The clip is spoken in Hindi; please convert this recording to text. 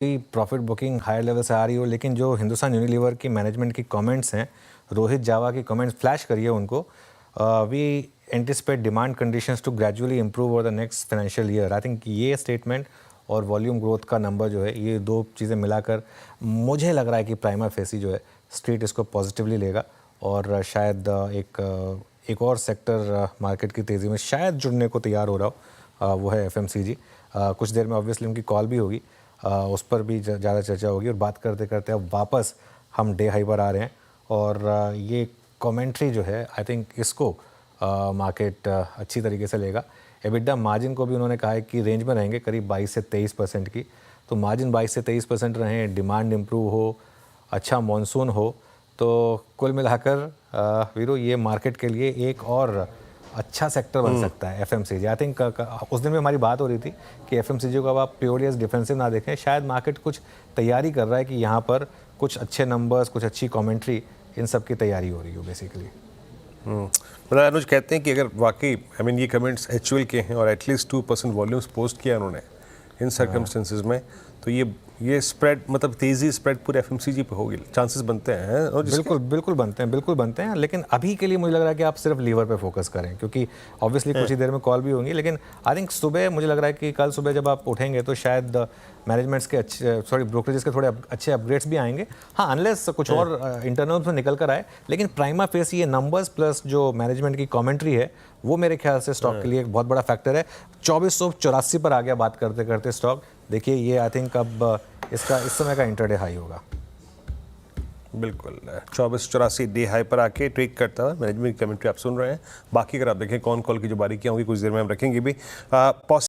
की प्रॉफिट बुकिंग हायर लेवल से आ रही हो, लेकिन जो हिंदुस्तान यूनिलीवर की मैनेजमेंट की कमेंट्स हैं, रोहित जावा की कमेंट्स फ्लैश करिए उनको, we anticipate demand conditions to gradually improve over the next financial year. I think ये स्टेटमेंट और वॉल्यूम ग्रोथ का नंबर जो है, ये दो चीज़ें मिलाकर मुझे लग रहा है कि प्राइमा फेसी जो है स्ट्रीट इसको पॉजिटिवली लेगा और शायद एक और सेक्टर मार्केट की तेज़ी में शायद जुड़ने को तैयार हो रहा हो, वो है एफएमसीजी। कुछ देर में ऑब्वियसली उनकी कॉल भी होगी, उस पर भी ज़्यादा चर्चा होगी। और बात करते करते अब वापस हम डे हाई पर आ रहे हैं और ये कमेंट्री जो है आई थिंक इसको मार्केट अच्छी तरीके से लेगा। एबिटा मार्जिन को भी उन्होंने कहा है कि रेंज में रहेंगे करीब 22 से 23% की, तो मार्जिन 22 से 23% रहें, डिमांड इम्प्रूव हो, अच्छा मॉनसून हो, तो कुल मिलाकर वीरो ये मार्केट के लिए एक और अच्छा सेक्टर बन सकता है एफएमसीजी। आई थिंक उस दिन में हमारी बात हो रही थी कि एफएमसीजी को अब आप प्योरली एज डिफेंसिव ना देखें, शायद मार्केट कुछ तैयारी कर रहा है कि यहाँ पर कुछ अच्छे नंबर्स, कुछ अच्छी कमेंट्री, इन सब की तैयारी हो रही हो बेसिकली। मतलब अनुज कहते हैं कि अगर वाकई ये कमेंट्स एचयूएल के हैं और एटलीस्ट 2% वॉल्यूम्स पोस्ट किया उन्होंने इन सर्कमस्टेंसेस में, तो ये स्प्रेड मतलब तेज़ी स्प्रेड पूरे एफएमसीजी पे होगी, चांसेस बनते हैं। और बिल्कुल बनते हैं, लेकिन अभी के लिए मुझे लग रहा है कि आप सिर्फ लीवर पे फोकस करें, क्योंकि ऑब्वियसली कुछ ही देर में कॉल भी होंगी। लेकिन आई थिंक सुबह मुझे लग रहा है कि कल सुबह जब आप उठेंगे तो शायद मैनेजमेंट्स के ब्रोकरेजेस के थोड़े अच्छे अपग्रेड्स भी आएंगे। हाँ, अनलेस कुछ और इंटरनल में निकल कर आए, लेकिन प्राइमा फेस ये नंबर्स प्लस जो मैनेजमेंट की कमेंट्री है वो मेरे ख्याल से स्टॉक के लिए एक बहुत बड़ा फैक्टर है। 2484 पर आ गया बात करते करते स्टॉक। देखिए ये आई थिंक अब इसका इस समय का इंटरडे हाई होगा। बिल्कुल 2484 डे हाई पर आके ट्रेड करता है। मैनेजमेंट की कमेंट्री आप सुन रहे हैं। बाकी अगर आप देखें कौन कॉल की जो बारीकियां होंगी कुछ देर में हम रखेंगे भी।